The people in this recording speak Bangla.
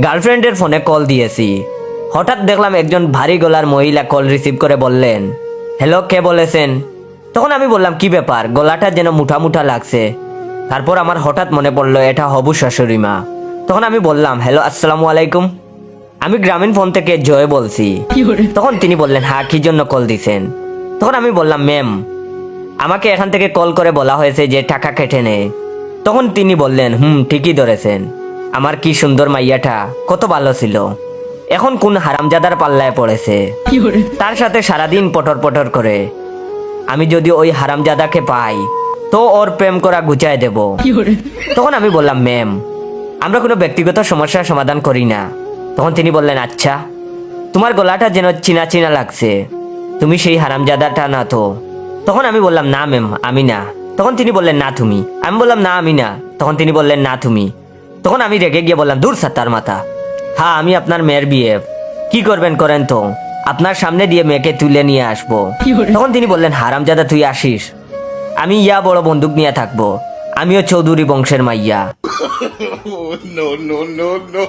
গার্লফ্রেন্ডের ফোনে কল দিয়েছি। হঠাৎ দেখলাম একজন ভারী গলার মহিলা কল রিসিভ করে বললেন, হ্যালো, কে বলেছেন? তখন আমি বললাম, কি ব্যাপার, গলাটা যেন মুঠা মুঠা লাগছে। তারপর আমার হঠাৎ মনে পড়লো এটা হবু শাশুড়ি মা। তখন আমি বললাম, হ্যালো, আসসালামু আলাইকুম, আমি গ্রামীণ ফোন থেকে জয় বলছি। তখন তিনি বললেন, হ্যাঁ, কি জন্য কল দিছেন? তখন আমি বললাম, ম্যাম, আমাকে এখান থেকে কল করে বলা হয়েছে যে টাকা কেটে নেয়। তখন তিনি বললেন, ঠিকই ধরেছেন, আমার কি সুন্দর মাইয়াটা, কত ভালো ছিল, এখন কোন হারামজাদার পাল্লায় পড়েছে, তার সাথে সারাদিন পটর পটর করে। আমি যদি ওই হারামজাদাকে পাই তো ওর প্রেম করা গুচায় দেব। তখন আমি বললাম, ম্যাম, আমরা কোনো ব্যক্তিগত সমস্যার সমাধান করি না। তখন তিনি বললেন, আচ্ছা, তোমার গলাটা যেন চিনা চিনা লাগছে, তুমি সেই হারামজাদাটা না তো? তখন আমি বললাম, না ম্যাম, আমি না। তখন তিনি বললেন, না তুমি। আমি বললাম, না আমি না। তখন তিনি বললেন, না তুমি। তখন আমি রেগে গিয়ে বললাম, দূর সাত্তার মাথা, হ্যাঁ আমি আপনার মেয়ের বিয়ে, কি করবেন করেন তো, আপনার সামনে দিয়ে মেয়েকে তুলে নিয়ে আসবো। তখন তিনি বললেন, হারামজাদা তুই আসিস, আমি ইয়া বড় বন্দুক নিয়ে থাকবো, আমিও চৌধুরী বংশের মাইয়া। No, no, no, no.